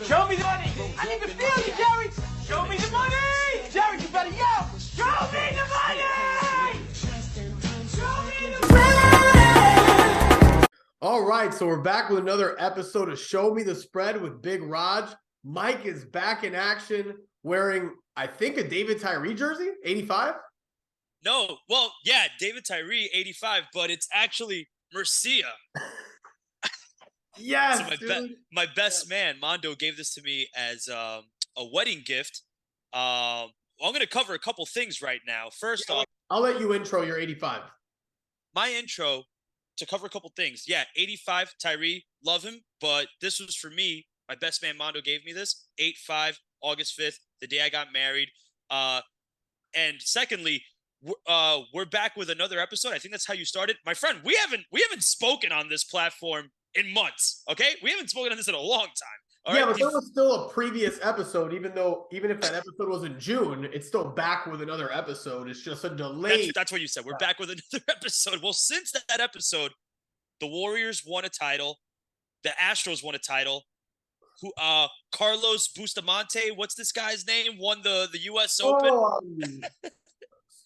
Show me the money. I need to feel you, Jerry. Show me the money. Jerry, you better yell. Show me the money. Show me the money. All right, so we're back with another episode of Show Me the Spread with Big Raj. Mike is back in action wearing, I think, a David Tyree jersey, 85? No, well, yeah, David Tyree, 85, but it's actually Murcia. Yes, so my best man, Mondo, gave this to me as a wedding gift. I'm going to cover a couple things right now. First off, I'll let you intro your 85. My intro to cover a couple things. Yeah, 85, Tyree, love him, but this was for me. My best man, Mondo, gave me this, 8-5, August 5th, the day I got married. And secondly, we're back with another episode. I think that's how you started. My friend, we haven't spoken on this platform in months, okay? We haven't spoken on this in a long time. All right? But there was still a previous episode, even if that episode was in June, it's still back with another episode. It's just a delay. That's what you said. We're back with another episode. Well, since that episode, the Warriors won a title. The Astros won a title. Carlos Bustamante, what's this guy's name? Won the U.S. Open.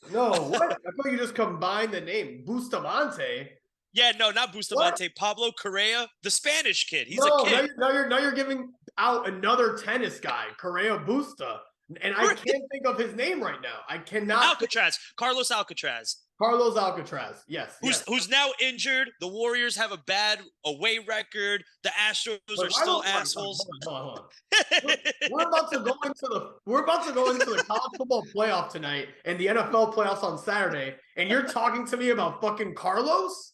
No, what? I thought you just combined the name. Bustamante. Yeah, no, not Bustamante. What? Pablo Correa, the Spanish kid. He's a kid. Now you're giving out another tennis guy, Correa Busta. And I can't think of his name right now. I cannot. Alcatraz. Carlos Alcatraz. Carlos Alcatraz, yes. Who's now injured. The Warriors have a bad away record. The Astros are still assholes. Hold on. We're about to go into the college football playoff tonight and the NFL playoffs on Saturday, and you're talking to me about fucking Carlos?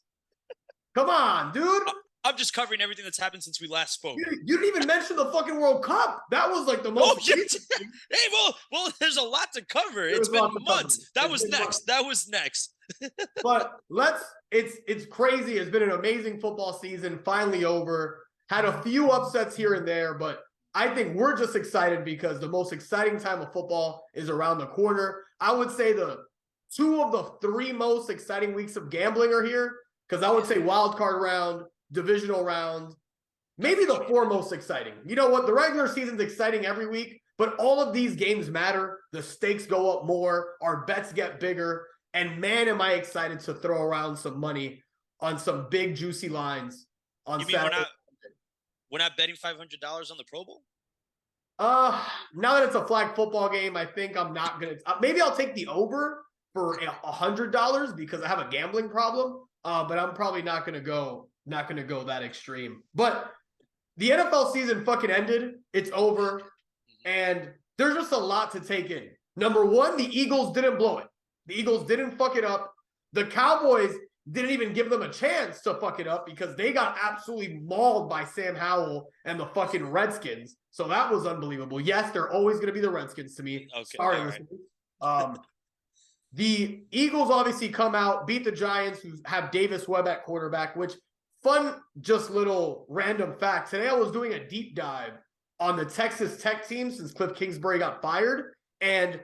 Come on, dude. I'm just covering everything that's happened since we last spoke. You didn't even mention the fucking World Cup. That was like the most. Hey, well, there's a lot to cover. It's been months. That was next. But it's crazy. It's been an amazing football season. Finally over. Had a few upsets here and there, but I think we're just excited because the most exciting time of football is around the corner. I would say the 2 of the 3 most exciting weeks of gambling are here, because I would say wild card round, divisional round, maybe the 4 most exciting. You know what? The regular season's exciting every week, but all of these games matter. The stakes go up more. Our bets get bigger. And man, am I excited to throw around some money on some big, juicy lines on Saturday. We're not betting $500 on the Pro Bowl? Now that it's a flag football game, I think I'm not going to. Maybe I'll take the over for $100 because I have a gambling problem. But I'm probably not going to go that extreme. But the NFL season fucking ended. It's over. And there's just a lot to take in. Number 1, the Eagles didn't blow it. The Eagles didn't fuck it up. The Cowboys didn't even give them a chance to fuck it up because they got absolutely mauled by Sam Howell and the fucking Redskins. So that was unbelievable. Yes, they're always going to be the Redskins to me. Okay, sorry. Right. The Eagles obviously come out, beat the Giants, who have Davis Webb at quarterback, which fun, just little random fact. Today I was doing a deep dive on the Texas Tech team since Cliff Kingsbury got fired. And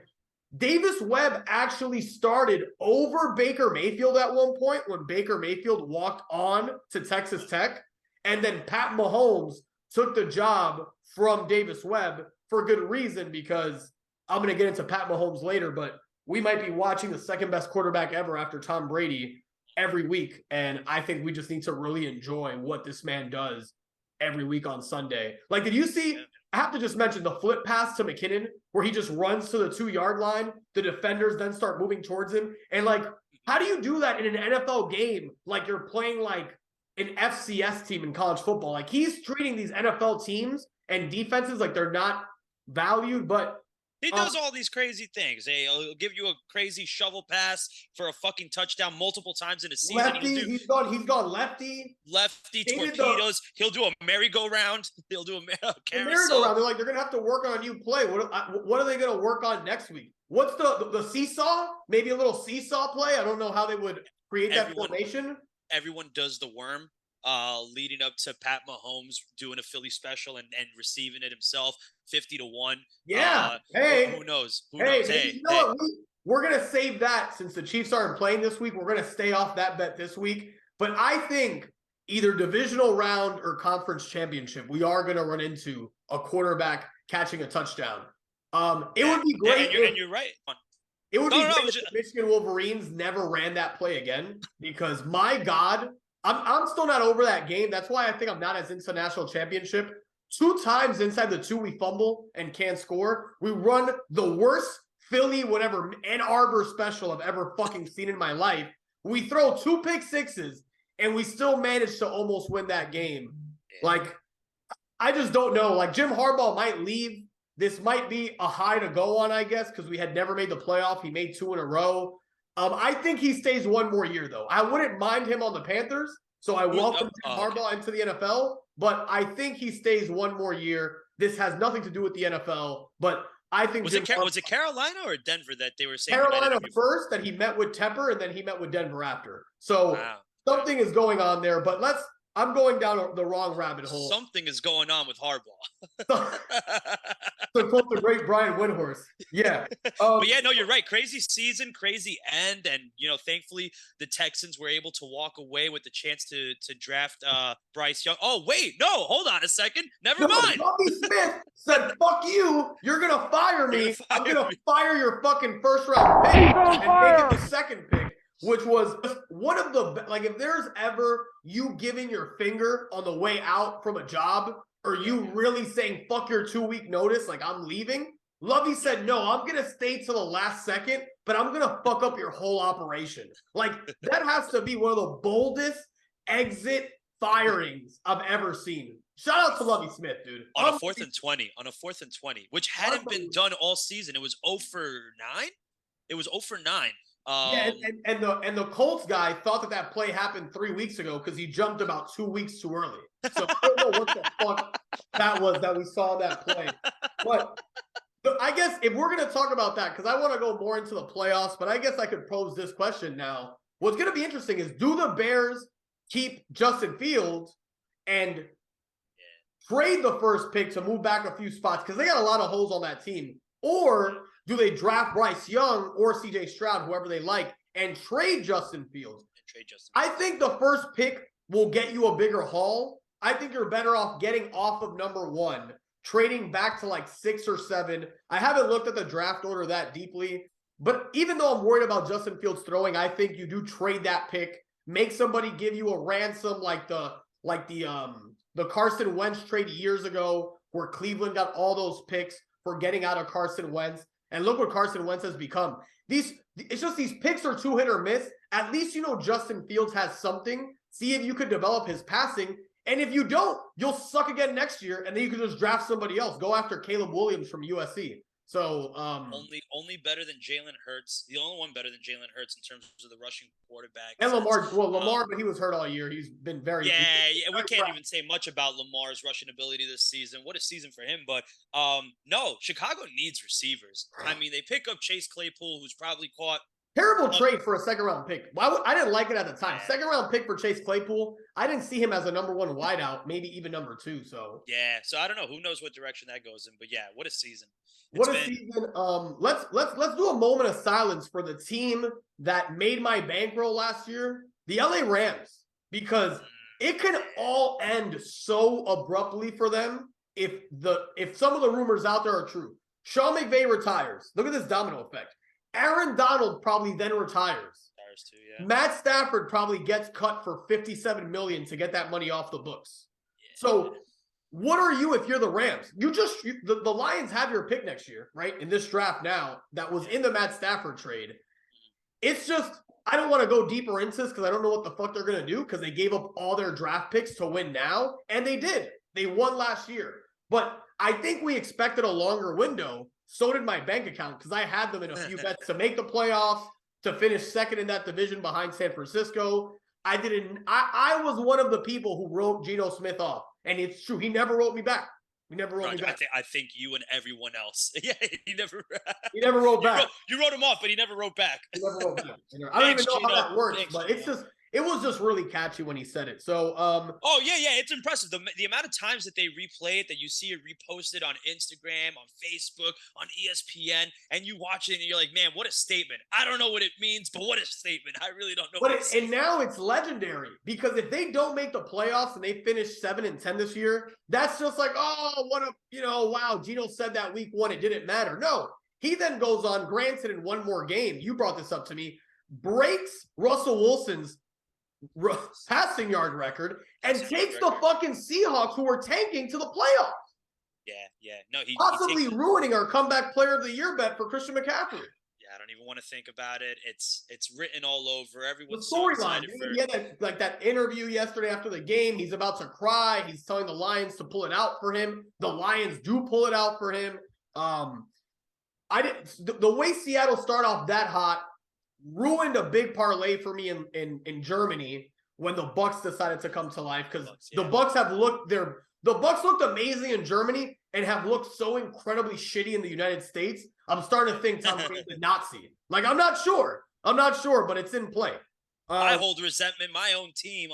Davis Webb actually started over Baker Mayfield at one point when Baker Mayfield walked on to Texas Tech. And then Pat Mahomes took the job from Davis Webb for good reason, because I'm going to get into Pat Mahomes later, but we might be watching the second best quarterback ever after Tom Brady every week. And I think we just need to really enjoy what this man does every week on Sunday. Like, did you see, I have to just mention the flip pass to McKinnon where he just runs to the 2-yard line. The defenders then start moving towards him. And like, how do you do that in an NFL game? Like you're playing like an FCS team in college football. Like he's treating these NFL teams and defenses like they're not valued, but he does all these crazy things. He'll give you a crazy shovel pass for a fucking touchdown multiple times in a season. Lefty, he's gone lefty. Lefty torpedoes. He'll do a merry-go-round. He'll do a carousel. Merry-go-round. They're like, they're going to have to work on a new play. What are they going to work on next week? What's the seesaw? Maybe a little seesaw play? I don't know how they would create that formation. Everyone does the worm. Leading up to Pat Mahomes doing a Philly special and receiving it himself, 50-1. Yeah. Who knows? Hey, you know what? We're going to save that since the Chiefs aren't playing this week. We're going to stay off that bet this week. But I think either divisional round or conference championship, we are going to run into a quarterback catching a touchdown. It would be great. And you're right. It would be great if the Michigan Wolverines never ran that play again, because my God, I'm still not over that game. That's why I think I'm not as into national championship. 2 times inside the 2 we fumble and can't score. We run the worst Philly, whatever, Ann Arbor special I've ever fucking seen in my life. We throw 2 pick sixes and we still manage to almost win that game. Like, I just don't know. Like, Jim Harbaugh might leave. This might be a high to go on, I guess, because we had never made the playoff. He made 2 in a row. I think he stays 1 more year, though. I wouldn't mind him on the Panthers, so I welcome Jim Harbaugh into the NFL, but I think he stays 1 more year. This has nothing to do with the NFL, but I think was it Carolina or Denver that they were saying? Carolina first, that he met with Tepper, and then he met with Denver after. So something is going on there, but I'm going down the wrong rabbit hole. Something is going on with Harbaugh. To quote the great Brian Windhorst. Yeah. But yeah, no, you're right. Crazy season, crazy end. And, thankfully the Texans were able to walk away with the chance to draft Bryce Young. Oh, wait, no, hold on a second. Never mind. Bobby Smith said, fuck you. You're going to fire me. I'm going to fire your fucking first round pick and make it the second pick. Which was one of the, like, if there's ever you giving your finger on the way out from a job, or you really saying, fuck your 2-week notice, like, I'm leaving, Lovey said, no, I'm going to stay till the last second, but I'm going to fuck up your whole operation. Like, that has to be one of the boldest exit firings I've ever seen. Shout out to Lovey Smith, dude. On a 4th and 20, which hadn't been done all season. It was 0 for 9? It was 0 for 9. Yeah, and the Colts guy thought that play happened 3 weeks ago because he jumped about 2 weeks too early. So I don't know what the fuck that was that we saw that play. But I guess if we're going to talk about that, because I want to go more into the playoffs, but I guess I could pose this question now. What's going to be interesting is, do the Bears keep Justin Fields and trade the first pick to move back a few spots? Because they got a lot of holes on that team. Or do they draft Bryce Young or CJ Stroud, whoever they like, and trade Justin Fields? I think the first pick will get you a bigger haul. I think you're better off getting off of number 1, trading back to like 6 or 7. I haven't looked at the draft order that deeply, but even though I'm worried about Justin Fields throwing, I think you do trade that pick, make somebody give you a ransom like the Carson Wentz trade years ago, where Cleveland got all those picks for getting out of Carson Wentz. And look what Carson Wentz has become. It's just these picks are too hit or miss. At least Justin Fields has something. See if you could develop his passing. And if you don't, you'll suck again next year, and then you can just draft somebody else. Go after Caleb Williams from USC. So only better than Jalen Hurts. The only one better than Jalen Hurts in terms of the rushing quarterback. And Lamar, but he was hurt all year. He's been very we can't even say much about Lamar's rushing ability this season. What a season for him! But no, Chicago needs receivers. I mean, they pick up Chase Claypool, who's probably caught. Terrible trade for a second-round pick. I didn't like it at the time. Second-round pick for Chase Claypool. I didn't see him as a number 1 wideout, maybe even number 2. So so I don't know. Who knows what direction that goes in? But yeah, what a season! Season. Let's do a moment of silence for the team that made my bankroll last year, the LA Rams, because it can all end so abruptly for them if some of the rumors out there are true. Sean McVay retires. Look at this domino effect. Aaron Donald probably then retires. Too, yeah. Matt Stafford probably gets cut for $57 million to get that money off the books. Yeah. So what are you if you're the Rams? The Lions have your pick next year, right? In this draft now that was in the Matt Stafford trade. It's just, I don't want to go deeper into this because I don't know what the fuck they're going to do, because they gave up all their draft picks to win now, and they did. They won last year. But I think we expected a longer window. So did my bank account, because I had them in a few bets to make the playoffs, to finish second in that division behind San Francisco. I was one of the people who wrote Geno Smith off. And it's true. He never wrote me back. He never wrote me back. I think you and everyone else. Yeah, he never wrote back. You wrote him off, but he never wrote back. He never wrote back. I don't even know how that works, but it's just, it was just really catchy when he said it. So, Oh yeah, it's impressive. The amount of times that they replay it, that you see it reposted on Instagram, on Facebook, on ESPN, and you watch it and you're like, man, what a statement. I don't know what it means, but what a statement. I really don't know. And now it's legendary because if they don't make the playoffs and they finish 7-10 this year, that's just like, oh, what a, wow, Geno said that week 1, it didn't matter. No, he then goes on, granted in one more game, you brought this up to me, breaks Russell Wilson's passing yard record and takes the fucking Seahawks, who were tanking, to the playoffs. Yeah. No, he possibly ruining our comeback player of the year bet for Christian McCaffrey. Yeah, I don't even want to think about it. It's written all over. Everyone's the storyline. He had that interview yesterday after the game. He's about to cry. He's telling the Lions to pull it out for him. The Lions do pull it out for him. The way Seattle started off that hot ruined a big parlay for me in Germany when the Bucs decided to come to life, because the Bucs looked amazing in Germany and have looked so incredibly shitty in the United States. I'm starting to think Tom Brady's a Nazi. Like, I'm not sure, but it's in play. I hold resentment. My own team,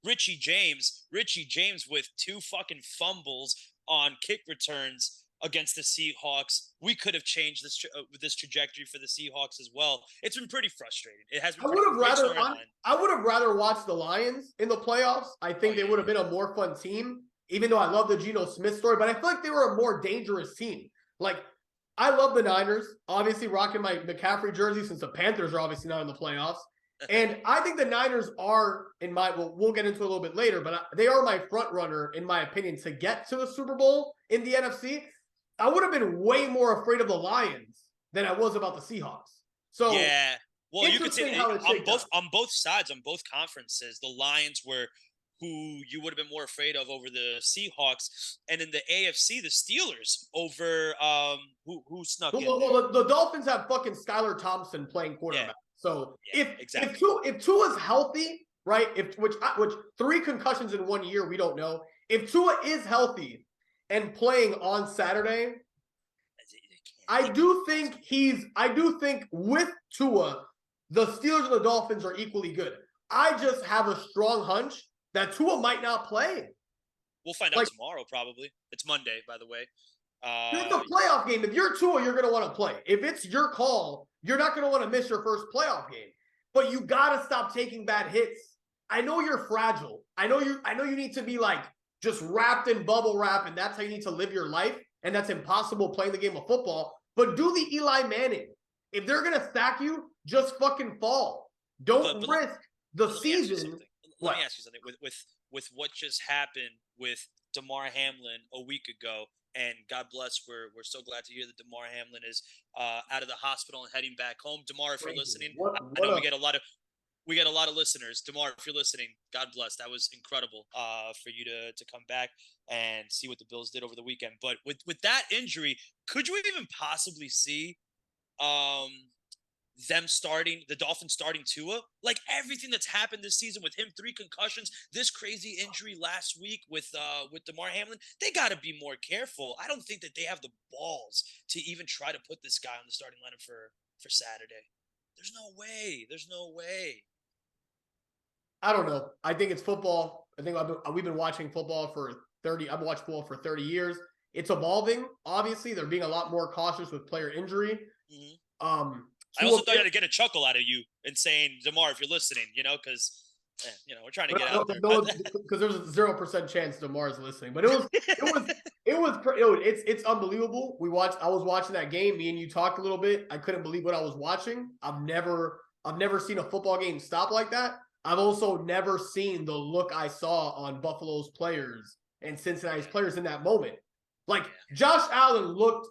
Richie James with 2 fucking fumbles on kick returns against the Seahawks. We could have changed this trajectory for the Seahawks as well. It's been pretty frustrating. It has been. I would have rather watched the Lions in the playoffs. I think they would have been a more fun team, even though I love the Geno Smith story, but I feel like they were a more dangerous team. Like, I love the Niners, obviously rocking my McCaffrey jersey since the Panthers are obviously not in the playoffs. And I think the Niners are, we'll get into it a little bit later, but they are my front runner, in my opinion, to get to the Super Bowl in the NFC. I would have been way more afraid of the Lions than I was about the Seahawks. So yeah, well, you could say on both sides, on both conferences, the Lions were who you would have been more afraid of over the Seahawks, and in the AFC, the Steelers over who snuck in. Well, the Dolphins have fucking Skylar Thompson playing quarterback. Yeah. So if Tua's healthy, right? Which 3 concussions in 1 year, we don't know. If Tua is healthy and playing on Saturday, I do think with Tua, the Steelers and the Dolphins are equally good. I just have a strong hunch that Tua might not play. We'll find out tomorrow, probably. It's Monday, by the way. It's a playoff game. If you're Tua, you're going to want to play. If it's your call, you're not going to want to miss your first playoff game. But you got to stop taking bad hits. I know you're fragile. I know you need to be just wrapped in bubble wrap, and that's how you need to live your life, and that's impossible playing the game of football. But do the Eli Manning. If they're going to stack you, just fucking fall. Don't risk the season. Let me ask you something. With what just happened with Damar Hamlin a week ago, and God bless, we're so glad to hear that Damar Hamlin is out of the hospital and heading back home. Damar, if you're listening, I know we get a lot of listeners. Damar, if you're listening, God bless. That was incredible for you to come back and see what the Bills did over the weekend. But with that injury, could you even possibly see the Dolphins starting Tua? Like, everything that's happened this season with him, 3 concussions, this crazy injury last week with Damar Hamlin, they got to be more careful. I don't think that they have the balls to even try to put this guy on the starting lineup for Saturday. There's no way. I don't know. I think it's football. I think we've been watching football for 30. I've watched football for 30 years. It's evolving. Obviously, they're being a lot more cautious with player injury. Mm-hmm. I also thought I had to get a chuckle out of you and saying, Damar, if you're listening, because we're trying to get out there. Because there's a 0% chance Damar is listening. But it's unbelievable. I was watching that game. Me and you talked a little bit. I couldn't believe what I was watching. I've never seen a football game stop like that. I've also never seen the look I saw on Buffalo's players and Cincinnati's players in that moment. Like, Josh Allen looked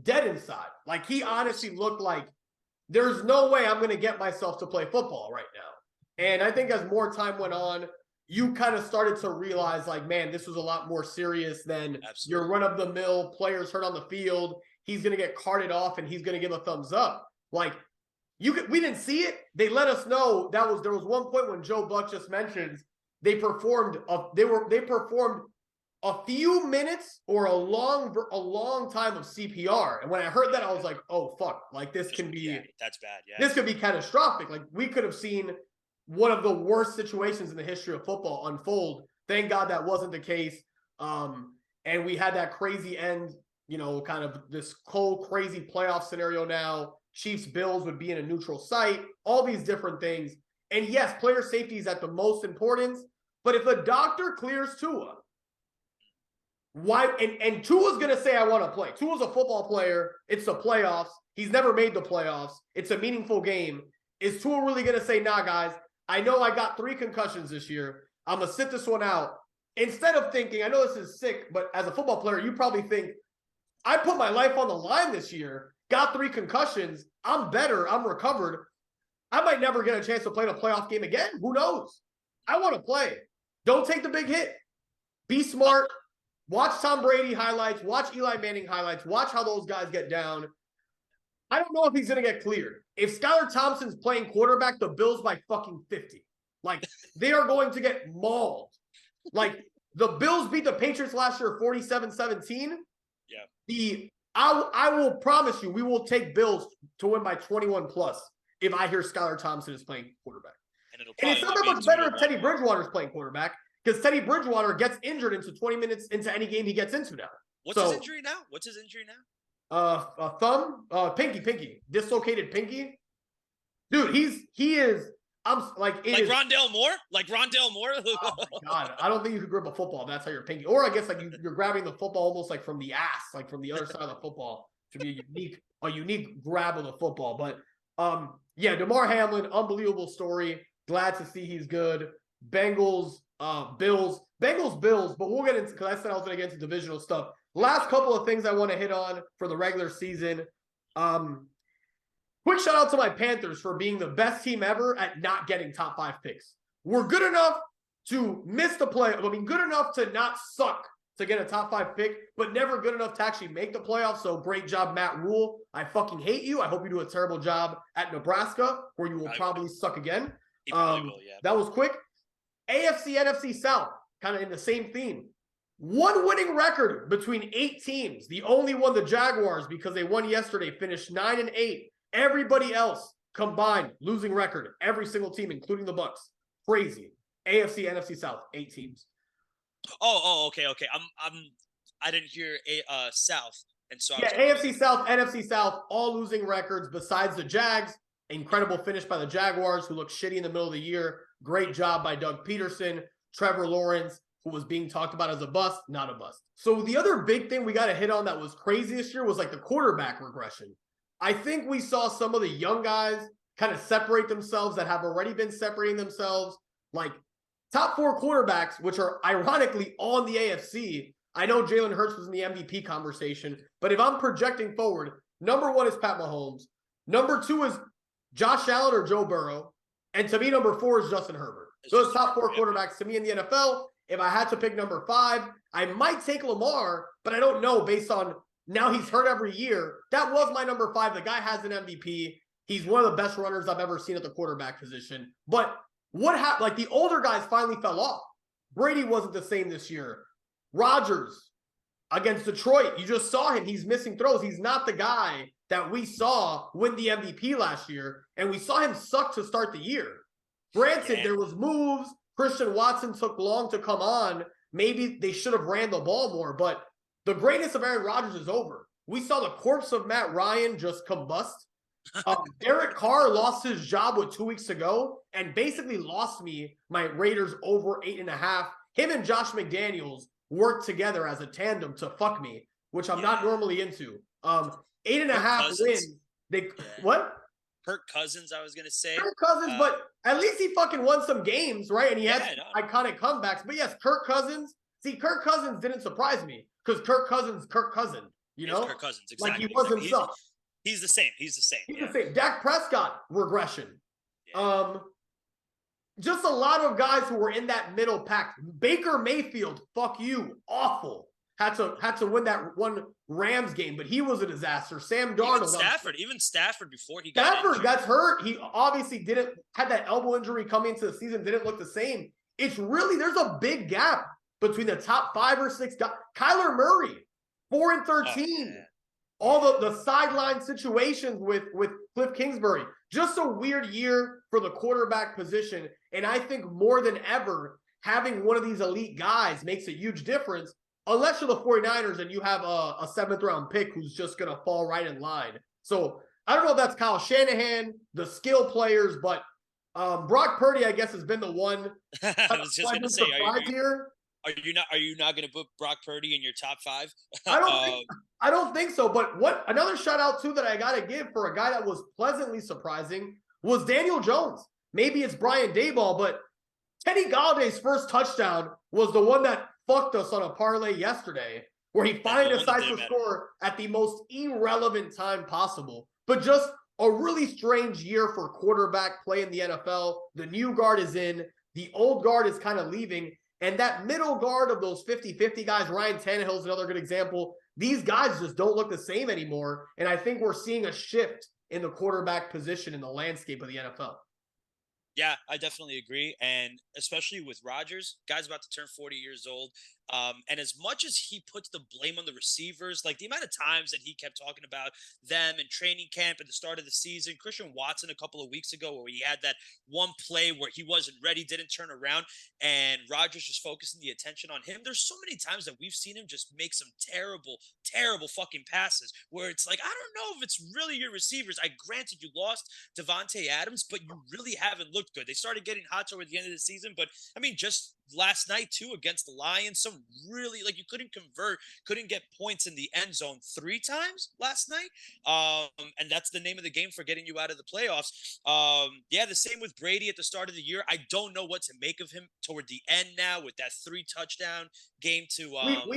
dead inside. Like, he honestly looked like, there's no way I'm going to get myself to play football right now. And I think as more time went on, you kind of started to realize, like, man, this was a lot more serious than your run-of-the-mill players hurt on the field. He's going to get carted off and he's going to give a thumbs up. Like, we didn't see it. They let us know there was one point when Joe Buck just mentioned they performed a few minutes or a long time of CPR. And when I heard that, I was like, oh fuck, like this can be that's bad. Yeah. This could be catastrophic. Like, we could have seen one of the worst situations in the history of football unfold. Thank God that wasn't the case. And we had that crazy end, you know, kind of this cold, crazy playoff scenario now. Chiefs Bills would be in a neutral site, all these different things. And yes, player safety is at the most importance. But if a doctor clears Tua, why? And Tua's going to say, I want to play. Tua's a football player. It's the playoffs. He's never made the playoffs. It's a meaningful game. Is Tua really going to say, nah, guys, I know I got 3 concussions this year. I'm going to sit this one out. Instead of thinking, I know this is sick, but as a football player, you probably think, I put my life on the line this year, got 3 concussions. I'm better. I'm recovered. I might never get a chance to play in a playoff game again. Who knows? I want to play. Don't take the big hit. Be smart. Watch Tom Brady highlights. Watch Eli Manning highlights. Watch how those guys get down. I don't know if he's going to get cleared. If Skylar Thompson's playing quarterback, the Bills by fucking 50. Like, they are going to get mauled. Like, the Bills beat the Patriots last year 47-17. Yeah. I will promise you, we will take Bills to win by 21 plus if I hear Skylar Thompson is playing quarterback. And it's not that much better if Teddy Bridgewater is playing quarterback, because Teddy Bridgewater gets injured into 20 minutes into any game he gets into now. What's his injury now? A thumb, pinky, dislocated pinky. Dude, he is. I'm like Rondale Moore. Oh my God, I don't think you could grip a football. That's how you're pinky. Or I guess like you're grabbing the football almost like from the ass, like from the other side of the football to be a unique grab of the football. But yeah, DeMar Hamlin, unbelievable story. Glad to see he's good. Bengals, Bills. But we'll get into, because I said I was going to get into divisional stuff. Last couple of things I want to hit on for the regular season. Quick shout out to my Panthers for being the best team ever at not getting top 5 picks. We're good enough to miss the play. I mean, good enough to not suck to get a top 5 pick, but never good enough to actually make the playoffs. So great job, Matt Rule. I fucking hate you. I hope you do a terrible job at Nebraska, where you will probably suck again. Yeah. That was quick. AFC, NFC South, kind of in the same theme. 1 winning record between 8 teams. The only one, the Jaguars, because they won yesterday, finished 9-8. Everybody else combined losing record. Every single team, including the Bucks. Crazy. AFC, NFC South, 8 teams. Okay. I didn't hear South, and so AFC South, NFC South, all losing records besides the Jags. Incredible finish by the Jaguars, who looked shitty in the middle of the year. Great job by Doug Peterson. Trevor Lawrence, who was being talked about as a bust, not a bust. So the other big thing we got to hit on that was crazy this year was like the quarterback regression. I think we saw some of the young guys kind of separate themselves that have already been separating themselves. Like top 4 quarterbacks, which are ironically on the AFC. I know Jalen Hurts was in the MVP conversation, but if I'm projecting forward, number 1 is Pat Mahomes. Number 2 is Josh Allen or Joe Burrow. And to me, number 4 is Justin Herbert. Those top 4 quarterbacks to me in the NFL. If I had to pick number 5, I might take Lamar, but I don't know based on now he's hurt every year. That was my number 5. The guy has an MVP. He's one of the best runners I've ever seen at the quarterback position. But what happened? Like the older guys finally fell off. Brady wasn't the same this year. Rodgers against Detroit, you just saw him. He's missing throws. He's not the guy that we saw win the MVP last year, and we saw him suck to start the year. Granted, there was moves. Christian Watson took long to come on. Maybe they should have ran the ball more, but the greatness of Aaron Rodgers is over. We saw the corpse of Matt Ryan just combust. Derek Carr lost his job 2 weeks ago and basically lost me my Raiders over 8.5. Him and Josh McDaniels worked together as a tandem to fuck me, which I'm not normally into. 8.5 wins. What? Kirk Cousins, I was going to say. Kirk Cousins, but at least he fucking won some games, right? And he had iconic comebacks. But yes, Kirk Cousins. See, Kirk Cousins didn't surprise me because Kirk Cousins, you know? Kirk Cousins, exactly. Like he was himself. He's the same. He's the same. Dak Prescott, regression. Yeah. Just a lot of guys who were in that middle pack. Baker Mayfield, fuck you, awful. Had to win that one Rams game, but he was a disaster. Sam Darnold. Even Stafford before he got hurt. He obviously had that elbow injury coming into the season, didn't look the same. It's really, there's a big gap between the top 5 or 6 guys. Kyler Murray, 4-13. all the sideline situations with Cliff Kingsbury. Just a weird year for the quarterback position. And I think more than ever, having one of these elite guys makes a huge difference, unless you're the 49ers and you have a 7th-round pick who's just going to fall right in line. So I don't know if that's Kyle Shanahan, the skill players, but Brock Purdy, I guess, has been the one. I was just going to say, here. Are you not going to put Brock Purdy in your top 5? I don't think so. But what another shout out too that I got to give for a guy that was pleasantly surprising was Daniel Jones. Maybe it's Brian Daboll, but Kenny Galladay's first touchdown was the one that fucked us on a parlay yesterday, where he finally decides to score at the most irrelevant time possible. But just a really strange year for quarterback play in the NFL. The new guard is in. The old guard is kind of leaving. And that middle guard of those 50-50 guys, Ryan Tannehill is another good example. These guys just don't look the same anymore. And I think we're seeing a shift in the quarterback position in the landscape of the NFL. Yeah, I definitely agree. And especially with Rodgers, guy's about to turn 40 years old. And as much as he puts the blame on the receivers, like the amount of times that he kept talking about them in training camp at the start of the season, Christian Watson a couple of weeks ago where he had that one play where he wasn't ready, didn't turn around, and Rodgers just focusing the attention on him. There's so many times that we've seen him just make some terrible, terrible fucking passes where it's like, I don't know if it's really your receivers. I granted you lost Devontae Adams, but you really haven't looked good. They started getting hot toward the end of the season, but I mean, just last night too against the Lions, some really, like, you couldn't convert, couldn't get points in the end zone 3 times last night, and that's the name of the game for getting you out of the playoffs. Yeah, the same with Brady at the start of the year. I don't know what to make of him toward the end now with that 3 touchdown game to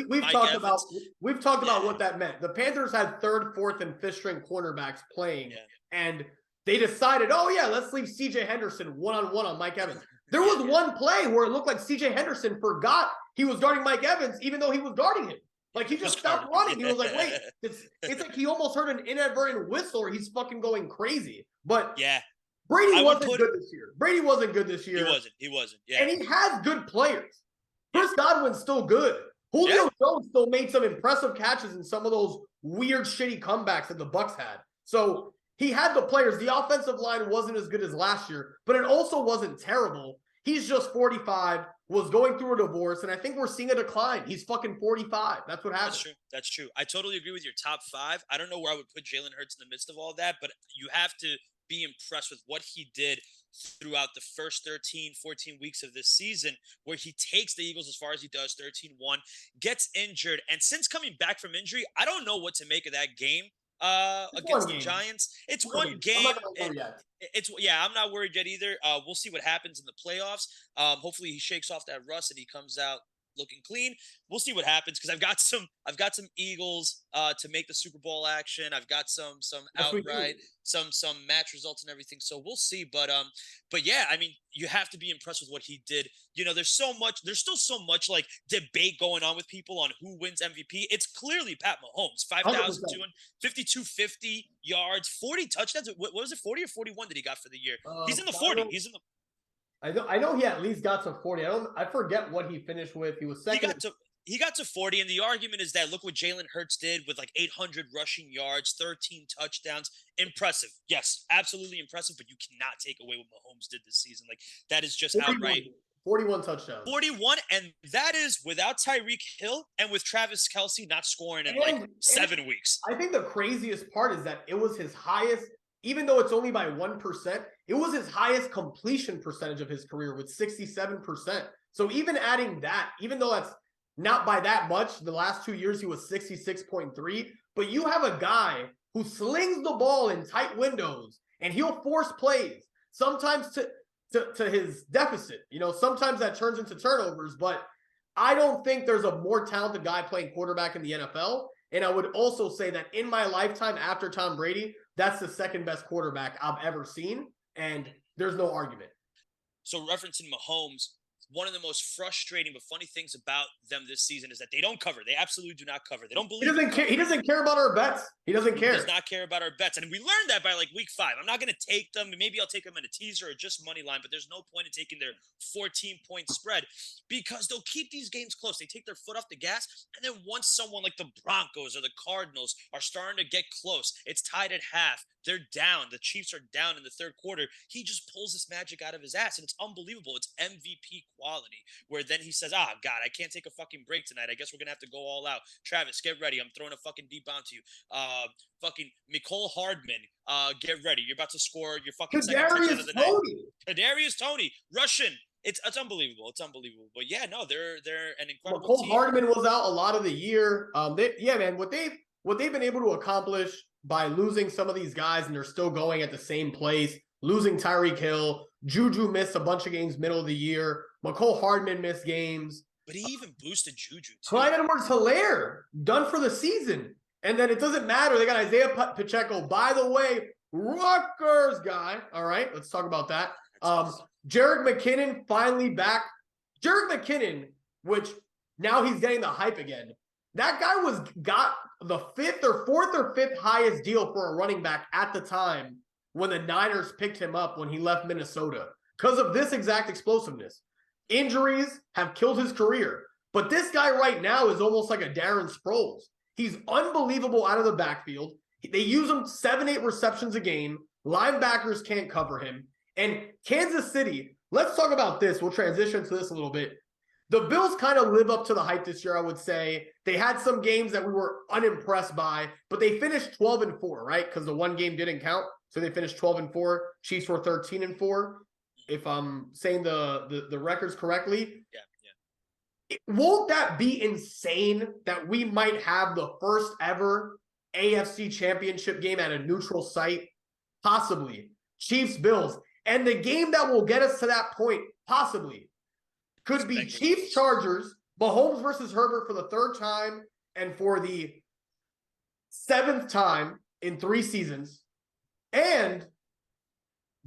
we've talked about what that meant. The Panthers had 3rd, 4th, and 5th string cornerbacks playing, and they decided, oh yeah, let's leave CJ Henderson one-on-one on Mike Evans. There was one play where it looked like CJ Henderson forgot he was guarding Mike Evans, even though he was guarding him. Like, he just stopped running. He was like, wait, it's like he almost heard an inadvertent whistle or he's fucking going crazy. But yeah, Brady wasn't good this year. Brady wasn't good this year. He wasn't. Yeah. And he has good players. Chris Godwin's still good. Julio Jones still made some impressive catches in some of those weird, shitty comebacks that the Bucs had. So he had the players. The offensive line wasn't as good as last year, but it also wasn't terrible. He's just 45, was going through a divorce, and I think we're seeing a decline. He's fucking 45. That's what happened. That's true. I totally agree with your top 5. I don't know where I would put Jalen Hurts in the midst of all that, but you have to be impressed with what he did throughout the first 13, 14 weeks of this season, where he takes the Eagles as far as he does, 13-1, gets injured, and since coming back from injury, I don't know what to make of that game against the Giants. It's one game. I'm not worried yet either. We'll see what happens in the playoffs. Hopefully he shakes off that rust and he comes out looking clean. We'll see what happens, because I've got some Eagles to make the Super Bowl action. I've got some outright, some match results and everything. So we'll see. But yeah, I mean, you have to be impressed with what he did. You know, there's still so much like debate going on with people on who wins MVP. It's clearly Pat Mahomes, 5,250 yards, 40 touchdowns. What was it, 40 or 41 that he got for the year? He's in the 40. I know he at least got to 40. I forget what he finished with. He was second. He got to 40, and the argument is that look what Jalen Hurts did with like 800 rushing yards, 13 touchdowns. Impressive. Yes, absolutely impressive, but you cannot take away what Mahomes did this season. Like, that is just 41, outright. 41 touchdowns. 41, and that is without Tyreek Hill and with Travis Kelce not scoring in 7 weeks. I think the craziest part is that it was his highest, even though it's only by 1%, it was his highest completion percentage of his career with 67%. So even adding that, even though that's not by that much, the last 2 years he was 66.3, but you have a guy who slings the ball in tight windows and he'll force plays, sometimes to his deficit. You know, sometimes that turns into turnovers, but I don't think there's a more talented guy playing quarterback in the NFL. And I would also say that in my lifetime after Tom Brady, that's the second best quarterback I've ever seen. And there's no argument. So referencing Mahomes, one of the most frustrating but funny things about them this season is that they don't cover. They absolutely do not cover. They don't He believe doesn't care. He doesn't care about our bets. He doesn't He care. does not care about our bets. And we learned that by like week 5. I'm not going to take them. Maybe I'll take them in a teaser or just money line, but there's no point in taking their 14-point spread because they'll keep these games close. They take their foot off the gas. And then once someone like the Broncos or the Cardinals are starting to get close, it's tied at half. They're down. The Chiefs are down in the third quarter. He just pulls this magic out of his ass, and it's unbelievable. It's MVP quality, where then he says, God, I can't take a fucking break tonight. I guess we're going to have to go all out. Travis, get ready. I'm throwing a fucking deep bomb to you. Fucking Mecole Hardman, get ready. You're about to score your fucking second touchdown of the night. Kadarius Toney, Russian. It's unbelievable. It's unbelievable. But yeah, no, they're an incredible team. Mecole Hardman was out a lot of the year. Man, what they've been able to accomplish by losing some of these guys and they're still going at the same place, losing Tyreek Hill, Juju missed a bunch of games middle of the year, Mecole Hardman missed games. But he even boosted Juju too. Clyde Edwards-Helaire, done for the season. And then it doesn't matter. They got Isaiah Pacheco. By the way, Rutgers guy. All right, let's talk about that. Jerick McKinnon finally back. Jerick McKinnon, which now he's getting the hype again. That guy got the fourth or fifth highest deal for a running back at the time when the Niners picked him up when he left Minnesota because of this exact explosiveness. Injuries have killed his career, but this guy right now is almost like a Darren Sproles. He's unbelievable out of the backfield. They use him 7-8 receptions a game. Linebackers can't cover him. And Kansas City, let's talk about this. We'll transition to this a little bit. The Bills kind of live up to the hype this year, I would say. They had some games that we were unimpressed by, but they finished 12-4, right? Because the one game didn't count. So they finished 12-4. Chiefs were 13-4. If I'm saying the records correctly. Yeah. Won't that be insane that we might have the first ever AFC championship game at a neutral site? Possibly. Chiefs, Bills. And the game that will get us to that point, possibly, could be Chiefs, Chargers, Mahomes versus Herbert for the third time and for the 7th time in 3 seasons. And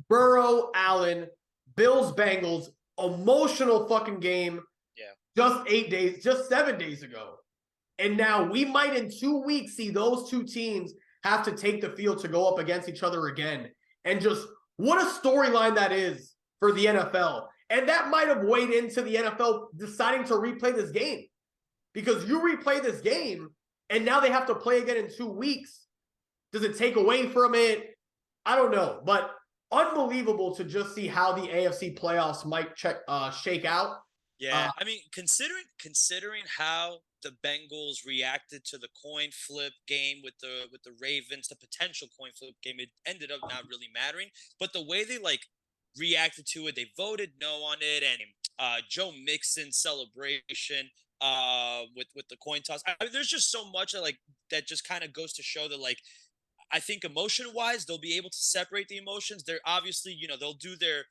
Burrow, Allen, Bills, Bengals, emotional fucking game. Yeah. Just 7 days ago. And now we might in 2 weeks see those two teams have to take the field to go up against each other again. And just what a storyline that is for the NFL. And that might have weighed into the NFL deciding to replay this game. Because you replay this game, and now they have to play again in 2 weeks. Does it take away from it? I don't know. But unbelievable to just see how the AFC playoffs might shake out. Yeah, I mean, considering how the Bengals reacted to the coin flip game with the Ravens, the potential coin flip game, it ended up not really mattering. But the way they reacted to it, they voted no on it, and Joe Mixon's celebration with the coin toss. I mean, there's just so much that just kind of goes to show that I think emotion-wise they'll be able to separate the emotions. They're obviously they'll do their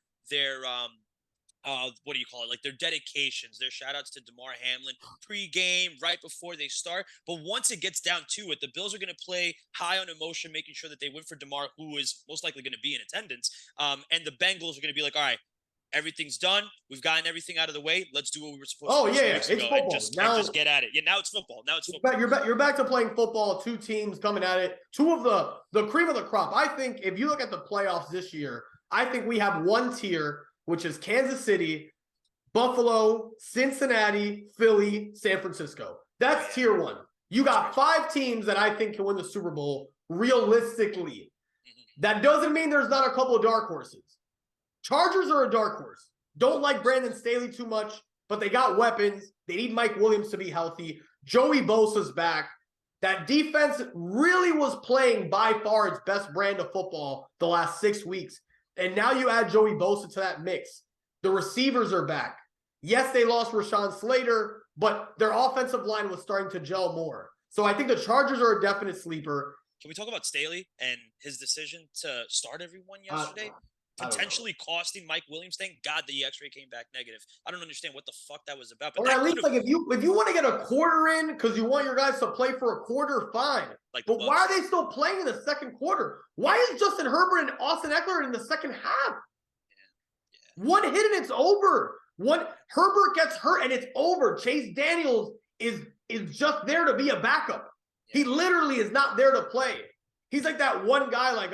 what do you call it? Their dedications, their shout outs to DeMar Hamlin pre-game, right before they start. But once it gets down to it, the Bills are going to play high on emotion, making sure that they win for DeMar, who is most likely going to be in attendance. And the Bengals are going to be like, all right, everything's done. We've gotten everything out of the way. Let's do what we were supposed to do. It's football. And just get at it. Yeah, now it's football. You're back to playing football. 2 teams coming at it. 2 of the cream of the crop. I think if you look at the playoffs this year, I think we have one tier, which is Kansas City, Buffalo, Cincinnati, Philly, San Francisco. That's tier 1. You got 5 teams that I think can win the Super Bowl realistically. That doesn't mean there's not a couple of dark horses. Chargers are a dark horse. Don't like Brandon Staley too much, but they got weapons. They need Mike Williams to be healthy. Joey Bosa's back. That defense really was playing by far its best brand of football the last 6 weeks. And now you add Joey Bosa to that mix. The receivers are back. Yes, they lost Rashawn Slater, but their offensive line was starting to gel more. So I think the Chargers are a definite sleeper. Can we talk about Staley and his decision to start everyone yesterday? Potentially costing Mike Williams. Thank God the X-ray came back negative. I don't understand what the fuck that was about. But or at least if you want to get a quarter in because you want your guys to play for a quarter, fine. But why are they still playing in the second quarter? Why is Justin Herbert and Austin Eckler in the second half? Yeah. One hit and it's over. Herbert gets hurt and it's over. Chase Daniels is just there to be a backup. He literally is not there to play. He's like that one guy, like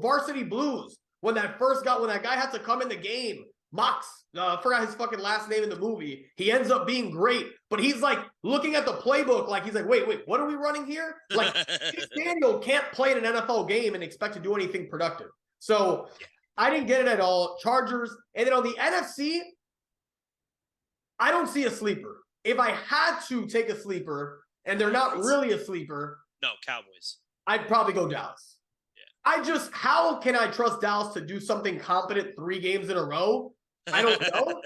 Varsity Blues, when that guy had to come in the game. Mox, I forgot his fucking last name in the movie. He ends up being great, but he's like looking at the playbook, like he's like, wait, what are we running here? Like Daniel can't play in an NFL game and expect to do anything productive. So I didn't get it at all. Chargers, and then on the NFC, I don't see a sleeper. If I had to take a sleeper, and they're not really a sleeper, no, Cowboys, I'd probably go Dallas. Yeah. How can I trust Dallas to do something competent 3 games in a row? I don't know.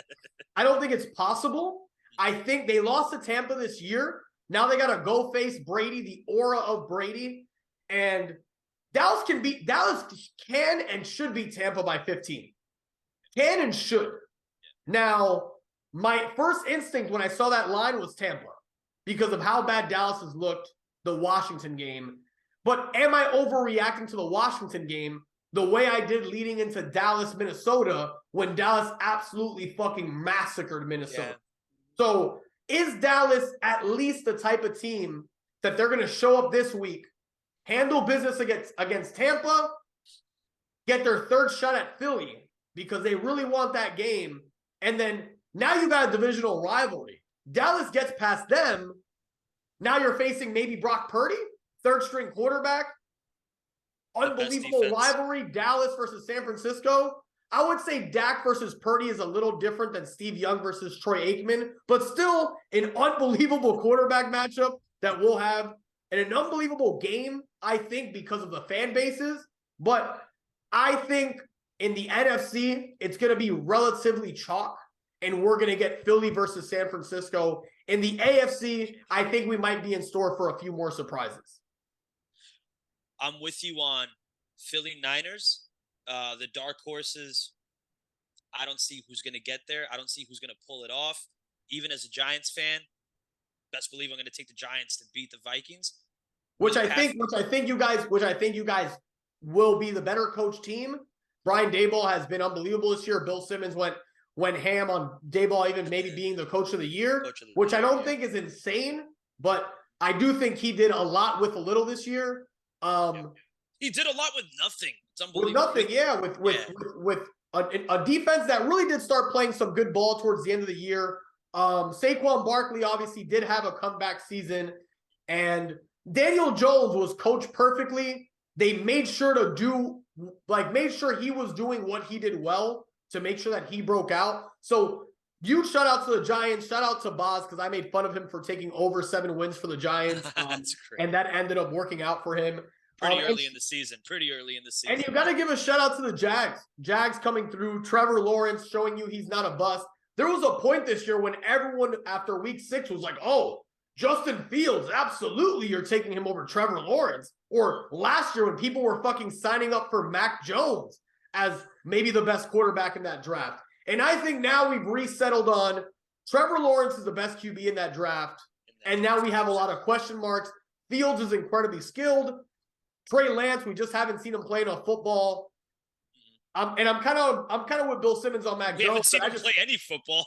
I don't think it's possible. I think they lost to Tampa this year. Now they got to go face Brady, the aura of Brady. And Dallas can and should beat Tampa by 15. Can and should. Now, my first instinct when I saw that line was Tampa because of how bad Dallas has looked the Washington game. But am I overreacting to the Washington game the way I did leading into Dallas, Minnesota, when Dallas absolutely fucking massacred Minnesota? Yeah. So is Dallas at least the type of team that they're going to show up this week, handle business against Tampa, get their third shot at Philly because they really want that game, and then now you got a divisional rivalry. Dallas gets past them. Now you're facing maybe Brock Purdy, third-string quarterback. Unbelievable rivalry, Dallas versus San Francisco. I would say Dak versus Purdy is a little different than Steve Young versus Troy Aikman, but still an unbelievable quarterback matchup that we'll have, and an unbelievable game, I think, because of the fan bases. But I think in the NFC, it's going to be relatively chalk, and we're going to get Philly versus San Francisco. In the AFC, I think we might be in store for a few more surprises. I'm with you on Philly Niners. The dark horses, I don't see who's going to get there. I don't see who's going to pull it off. Even as a Giants fan, best believe I'm going to take the Giants to beat the Vikings. Which I think you guys will be the better coach team. Brian Daboll has been unbelievable this year. Bill Simmons went ham on Daboll even maybe being the coach of the year, which I don't think is insane, but I do think he did a lot with a little this year. He did a lot with nothing. It's unbelievable. With nothing, yeah. With a defense that really did start playing some good ball towards the end of the year. Saquon Barkley obviously did have a comeback season, and Daniel Jones was coached perfectly. They made sure he was doing what he did well to make sure that he broke out. So huge shout out to the Giants. Shout out to Boz because I made fun of him for taking over 7 wins for the Giants. And that ended up working out for him. Pretty early in the season. And you got to give a shout out to the Jags. Jags coming through. Trevor Lawrence showing you he's not a bust. There was a point this year when everyone after week 6 was like, oh, Justin Fields, absolutely you're taking him over Trevor Lawrence. Or last year when people were fucking signing up for Mac Jones as maybe the best quarterback in that draft. And I think now we've resettled on Trevor Lawrence is the best QB in that draft. And now we have a lot of question marks. Fields is incredibly skilled. Trey Lance, we just haven't seen him play enough football. And I'm kind of with Bill Simmons on Mac Jones. We haven't seen him play any football.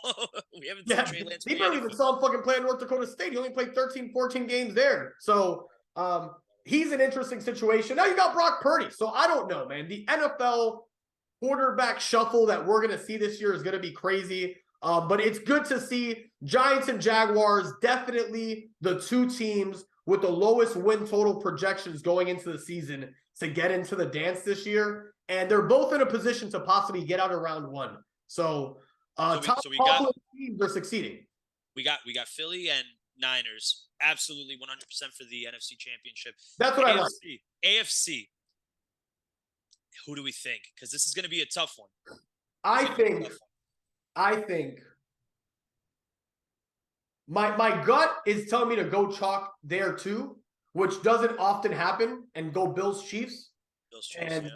We haven't seen Trey Lance play He barely even saw him fucking play at North Dakota State. He only played 13, 14 games there. So he's an interesting situation. Now you got Brock Purdy. So I don't know, man. The NFL quarterback shuffle that we're going to see this year is going to be crazy. But it's good to see Giants and Jaguars, definitely the 2 teams with the lowest win total projections going into the season to get into the dance this year. And they're both in a position to possibly get out of round 1. So top teams are succeeding. We got Philly and Niners. Absolutely 100% for the NFC Championship. That's what I like. AFC. Who do we think? Because this is going to be a tough one. I think my gut is telling me to go chalk there too, which doesn't often happen, and go Bills Chiefs and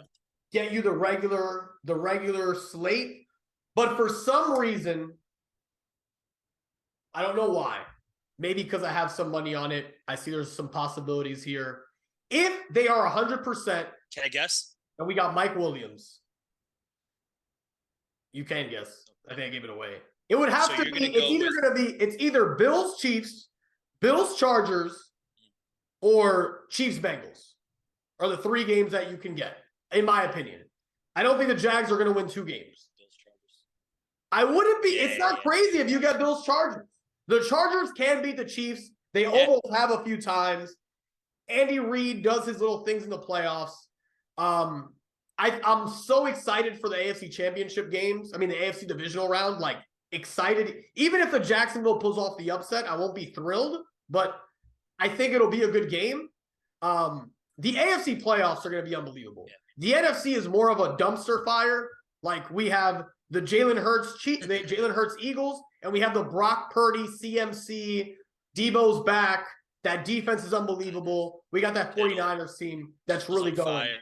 get you the regular slate. But for some reason, I don't know why. Maybe because I have some money on it. I see there's some possibilities here. If they are 100%, can I guess? And we got Mike Williams. You can guess. I think I gave it away. It would have So to you're be. gonna go It's either Bills Chiefs, Bills Chargers, or Chiefs Bengals are the 3 games that you can get, in my opinion. I don't think the Jags are going to win 2 games. Bills, Chargers. I wouldn't be. Yeah, It's not yeah. crazy if you get Bills Chargers. The Chargers can beat the Chiefs. They almost have a few times. Andy Reid does his little things in the playoffs. I'm so excited for the AFC Championship games. I mean, the AFC divisional round. Like, excited. Even if the Jacksonville pulls off the upset, I won't be thrilled, but I think it'll be a good game. The AFC playoffs are going to be unbelievable. Yeah. The NFC is more of a dumpster fire. Like, we have the Jalen Hurts Eagles, and we have the Brock Purdy CMC. Debo's back. That defense is unbelievable. We got that 49ers team that's really going. Fire.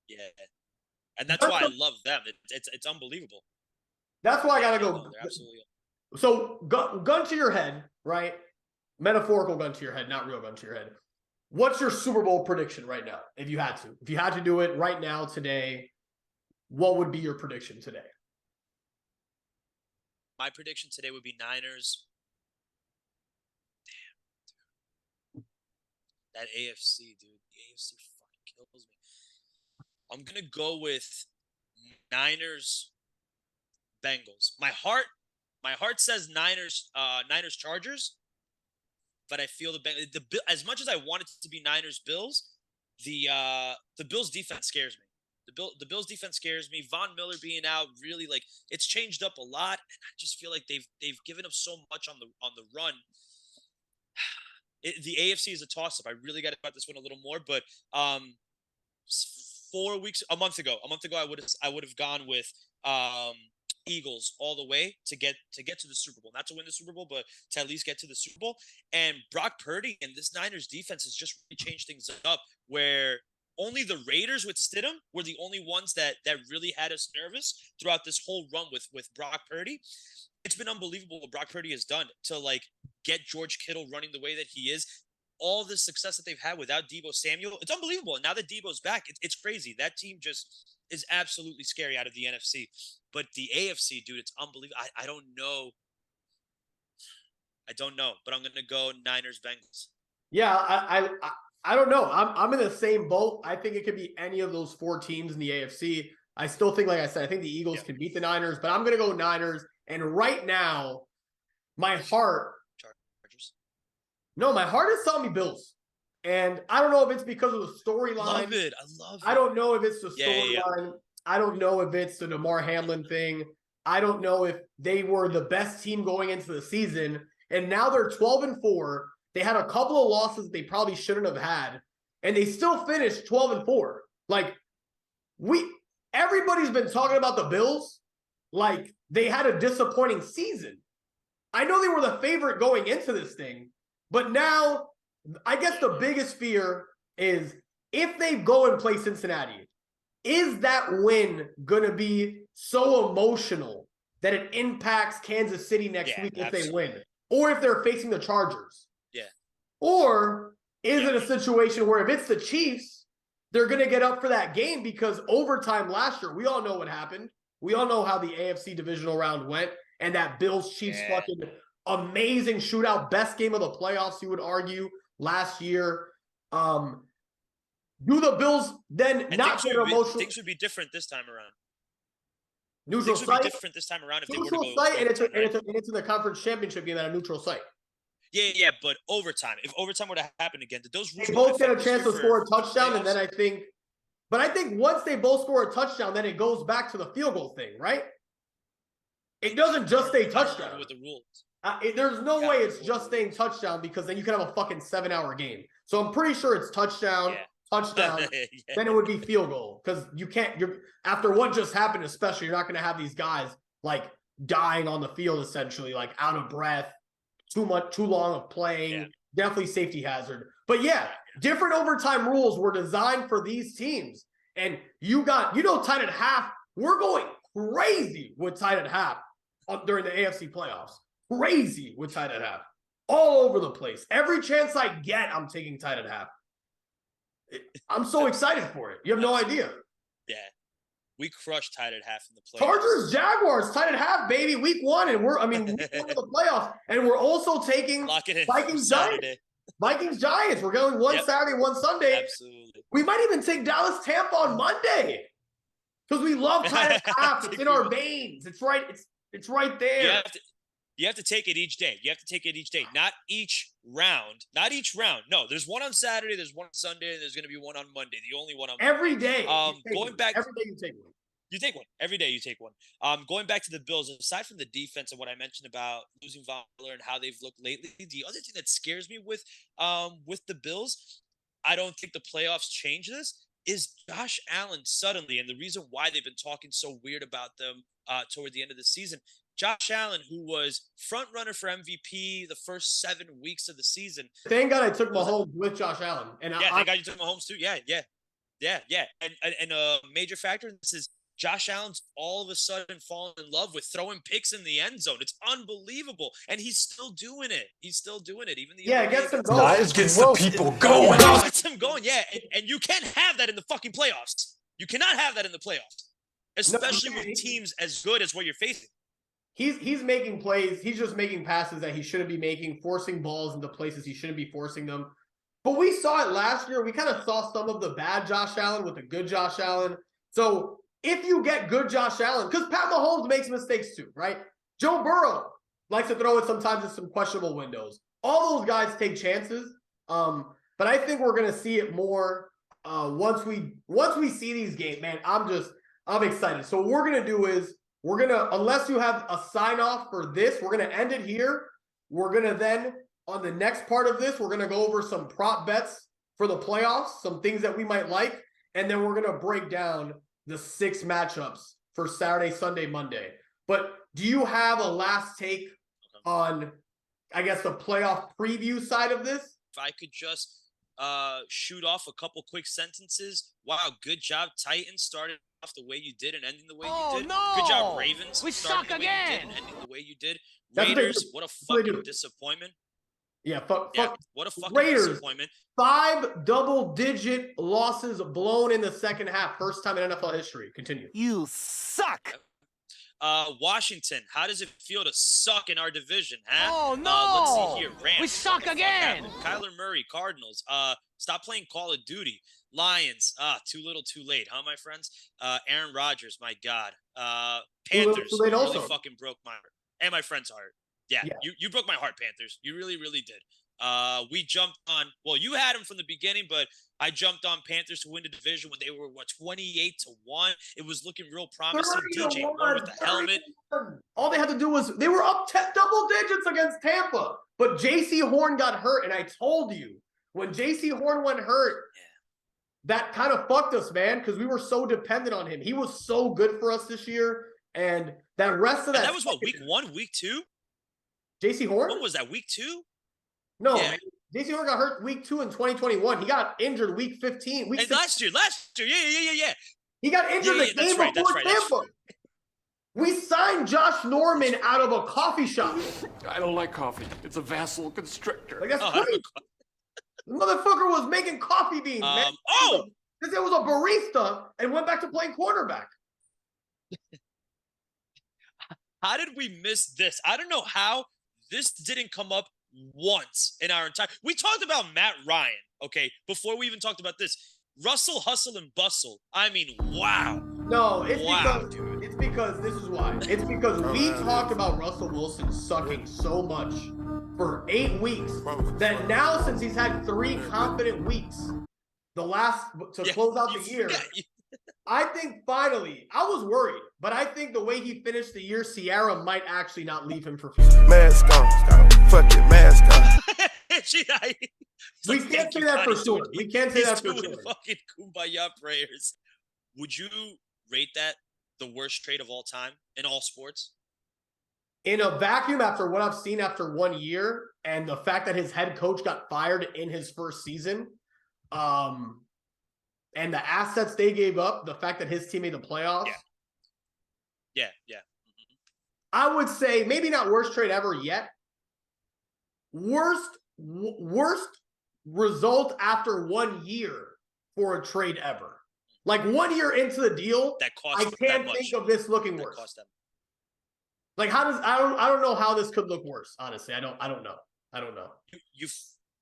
Yeah. And that's why I love them. It's unbelievable. That's why I got to go. They're absolutely. So, gun to your head, right? Metaphorical gun to your head, not real gun to your head. What's your Super Bowl prediction right now, if you had to? If you had to do it right now, today, what would be your prediction today? My prediction today would be Niners. Damn. That AFC, dude. The AFC fucking kills me. I'm going to go with Niners, Bengals. My heart says Niners Chargers, but I feel the as much as I want it to be Niners Bills, the Bills defense scares me. The Bills defense scares me. Von Miller being out, really, like, it's changed up a lot, and I just feel like they've given up so much on the run. The AFC is a toss-up. I really got about this one a little more, but a month ago, I would have gone with Eagles all the way to get to the Super Bowl. Not to win the Super Bowl, but to at least get to the Super Bowl. And Brock Purdy and this Niners defense has just really changed things up, where only the Raiders with Stidham were the only ones that really had us nervous throughout this whole run with Brock Purdy. It's been unbelievable what Brock Purdy has done to, like, get George Kittle running the way that he is. All the success that they've had without Deebo Samuel, it's unbelievable. And now that Deebo's back, it's crazy. That team just is absolutely scary out of the NFC. But the AFC, dude, it's unbelievable. I don't know. But I'm going to go Niners Bengals. Yeah, I don't know. I'm in the same boat. I think it could be any of those 4 teams in the AFC. I still think, like I said, I think the Eagles can beat the Niners, but I'm going to go Niners. And right now, my heart is telling me Bills. And I don't know if it's because of the storyline. Love it. I love it. I don't know if it's the storyline. Yeah. I don't know if it's the DeMar Hamlin thing. I don't know if they were the best team going into the season. And now they're 12-4. They had a couple of losses they probably shouldn't have had. And they still finished 12-4. Like, everybody's been talking about the Bills like they had a disappointing season. I know they were the favorite going into this thing, but now I guess the biggest fear is if they go and play Cincinnati, is that win going to be so emotional that it impacts Kansas City next week if they win? Or if they're facing the Chargers? Yeah. Or is it a situation where if it's the Chiefs, they're going to get up for that game because overtime last year, we all know what happened. We all know how the AFC divisional round went, and that Bills-Chiefs fucking amazing shootout, best game of the playoffs, you would argue, last year. Do the Bills then not get emotional? Things would be different this time around. Neutral things site? would be different this time around if neutral they were to go site, and overtime, it's in the conference championship game at a neutral site. Yeah, but overtime. If overtime were to happen again, did those rules they both get a affect chance to for score a touchdown, and playoffs? then I think once they both score a touchdown, then it goes back to the field goal thing, right? It doesn't just say I don't touchdown. remember what the rules. There's no way it's just saying touchdown because then you could have a fucking 7-hour game. So I'm pretty sure it's touchdown, touchdown. Then it would be field goal because you can't. After what just happened, especially, you're not going to have these guys like dying on the field, essentially, like out of breath, too long of playing. Definitely safety hazard. But different overtime rules were designed for these teams. And tied at half. We're going crazy with tied at half during the AFC playoffs. Crazy with tied at half. All over the place. Every chance I get, I'm taking tied at half. I'm so excited for it. You have no idea. Yeah. We crushed tied at half in the playoffs. Chargers, Jaguars, tied at half, baby. Week 1, and week 1 of the playoffs, and we're also taking Lock it in Vikings, for Saturday. Giants. Vikings, Giants. We're going one Saturday, one Sunday. Absolutely. We might even take Dallas, Tampa on Monday because we love tied at half. It's in our veins. It's right. It's right there. You have to take it each day. You have to take it each day, not each round. Not each round. No, there's one on Saturday, there's one on Sunday, and there's going to be one on Monday. The only one on every day. Going back, every day you take one. You take one. Every day you take one. Going back to the Bills, aside from the defense and what I mentioned about losing Von Miller and how they've looked lately, the other thing that scares me with the Bills, I don't think the playoffs change this, is Josh Allen suddenly, and the reason why they've been talking so weird about them toward the end of the season. Josh Allen, who was front runner for MVP the first 7 weeks of the season. Thank God I took Mahomes with Josh Allen. And thank God you took Mahomes too. Yeah. And a major factor in this is Josh Allen's all of a sudden fallen in love with throwing picks in the end zone. It's unbelievable. And he's still doing it. Even the it gets him going. Nice, gets the people going. It gets him going, yeah. And you can't have that in the fucking playoffs. You cannot have that in the playoffs. Especially with teams as good as what you're facing. He's making plays. He's just making passes that he shouldn't be making, forcing balls into places he shouldn't be forcing them. But we saw it last year. We kind of saw some of the bad Josh Allen with the good Josh Allen. So if you get good Josh Allen, because Pat Mahomes makes mistakes too, right? Joe Burrow likes to throw it sometimes in some questionable windows. All those guys take chances. But I think we're going to see it more once we see these games, man. I'm excited. So what we're going to do is, unless you have a sign off for this, we're going to end it here. We're going to then, on the next part of this, we're going to go over some prop bets for the playoffs, some things that we might like, and then we're going to break down the 6 matchups for Saturday, Sunday, Monday. But do you have a last take on, I guess, the playoff preview side of this? If I could just shoot off a couple quick sentences. Wow, good job, Titans, started off the way you did and ending the way you did. No. Good job, Ravens. We suck again. And ending the way you did. That's Raiders, what a fucking disappointment. Yeah, what a fucking Raiders, disappointment. 5 double-digit losses blown in the second half. First time in NFL history. Continue. You suck. Washington, how does it feel to suck in our division, huh? Oh, no. Let's see here. Rams. We suck again. Kyler Murray, Cardinals. Stop playing Call of Duty. Lions. Too little, too late, huh, my friends? Aaron Rodgers, my God. Panthers. Too late also. Really fucking broke my heart. And my friend's heart. Yeah. You broke my heart, Panthers. You really, really did. We jumped on, well, you had them from the beginning, but I jumped on Panthers to win the division when they were, 28-1. It was looking real promising. DJ Moore with the helmet. All they had to do was, they were up 10 double digits against Tampa, but J.C. Horn got hurt, and I told you, when J.C. Horn went hurt, that kind of fucked us, man, because we were so dependent on him. He was so good for us this year, and that rest of that. And that was what, week 1, week 2? J.C. Horn? What was that, week 2? No, J.C. Horn got hurt week 2 in 2021. He got injured week 15. Last year, yeah. He got injured the game before Tampa. We signed Josh Norman out of a coffee shop. I don't like coffee. It's a vassal constrictor. Like, that's crazy. The motherfucker was making coffee beans, man. Because it was a barista and went back to playing quarterback. How did we miss this? I don't know how this didn't come up once in our entire. We talked about Matt Ryan, okay, before we even talked about this. Russell Hustle and Bustle. I mean, wow. No, it's because this is why. It's because we talked about Russell Wilson sucking so much for 8 weeks that now, since he's had 3 confident weeks, the last to close out the year, I think finally, I was worried, but I think the way he finished the year, Ciara might actually not leave him for future. Mask on, fuck it, mask on. We can't say that for sure. We can't say that for sure. Fucking kumbaya prayers. Would you rate that the worst trade of all time in all sports? In a vacuum, after what I've seen after 1 year, and the fact that his head coach got fired in his first season, and the assets they gave up, the fact that his team made the playoffs. Yeah. I would say maybe not worst trade ever yet. Worst result after 1 year for a trade ever. Like 1 year into the deal, that cost I that can't much. think of this looking That worse. cost that. Like how does I don't know how this could look worse. Honestly, I don't know.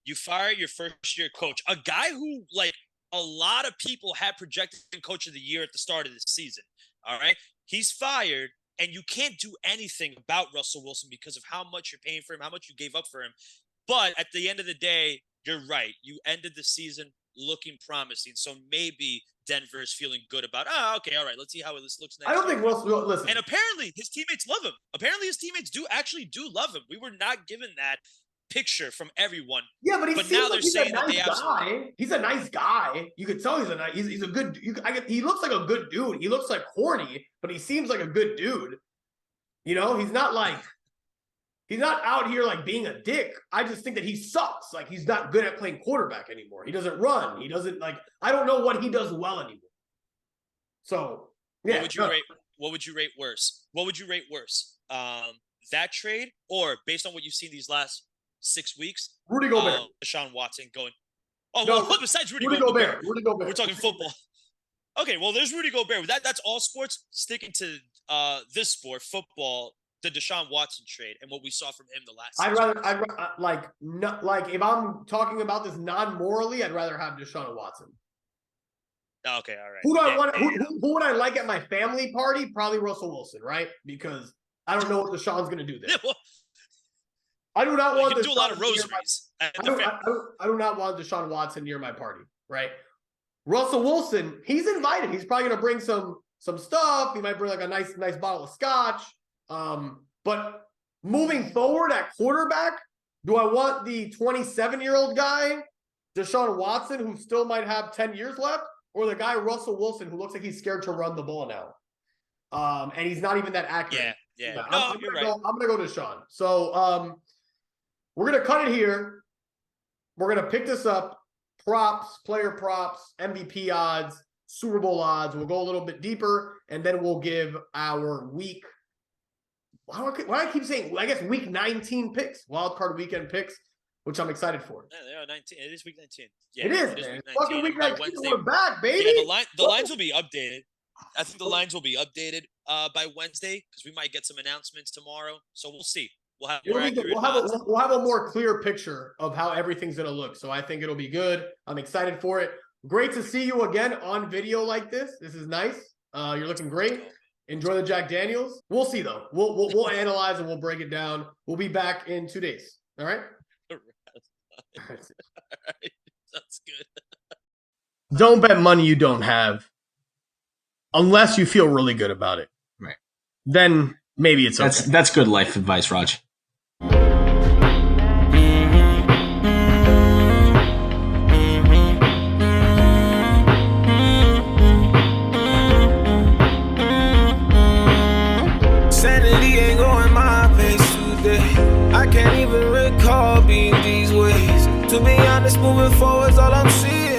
You fire your first year coach, a guy who like a lot of people had projected coach of the year at the start of this season. All right, he's fired, and you can't do anything about Russell Wilson because of how much you're paying for him, how much you gave up for him. But at the end of the day, you're right. You ended the season looking promising, so maybe Denver is feeling good about. Oh, okay, all right. Let's see how this looks next. I don't year. think Russell. Listen, And apparently, his teammates love him. Apparently, his teammates do love him. We were not given that picture from everyone. yeah, but he but seems now like they're he's saying a that nice they absolutely- guy. He's a nice guy. You could tell he's a good. He looks like a good dude. He looks like corny, but he seems like a good dude. You know, he's not out here like being a dick. I just think that he sucks. Like he's not good at playing quarterback anymore. He doesn't run. He doesn't like. I don't know what he does well anymore. So yeah, What would you rate worse? What would you rate worse? That trade, or based on what you've seen these last 6 weeks, Rudy Gobert. Deshaun Watson going. Oh, No, well, besides Rudy Gobert. Rudy Gobert. we're talking football. Okay, well, there's Rudy Gobert. That's all sports. Sticking to this sport, football, the Deshaun Watson trade and what we saw from him the last. I'd rather if I'm talking about this non-morally, I'd rather have Deshaun Watson. Okay, all right. Who do I Yeah, want? yeah. Who would I like at my family party? Probably Russell Wilson, right? Because I don't know what Deshaun's going to do there. Yeah, well, I do not you want can do a lot of Deshaun near my- rosaries. At I the don't, family. I don't not want Deshaun Watson near my party, right? Russell Wilson, he's invited. He's probably going to bring some stuff. He might bring like a nice bottle of scotch. But moving forward at quarterback, do I want the 27-year-old guy, Deshaun Watson, who still might have 10 years left, or the guy Russell Wilson, who looks like he's scared to run the ball now? And he's not even that accurate. Yeah. Yeah, No, I'm you're gonna right. I'm gonna go Deshaun. So we're gonna cut it here. We're gonna pick this up. Props, player props, MVP odds, Super Bowl odds. We'll go a little bit deeper, and then we'll give our week. Why do I keep saying? I guess week 19 picks, wild card weekend picks, which I'm excited for. Yeah, they are 19. It is week 19. Yeah, It is, man. Fucking week 19. We're back, baby. Yeah, the lines will be updated. I think the lines will be updated by Wednesday because we might get some announcements tomorrow. So we'll see. We'll have more accurate odds. We'll have a more clear picture of how everything's going to look. So I think it'll be good. I'm excited for it. Great to see you again on video like this. This is nice. You're looking great. Enjoy the Jack Daniels. We'll see though. We'll analyze and we'll break it down. We'll be back in 2 days. All right. All right. That's good. Don't bet money you don't have, unless you feel really good about it. Right. Then maybe it's okay. That's good life advice, Raj. Sanity ain't going my pace today. I can't even recall being these ways. To be honest, moving forward's all I'm seeing.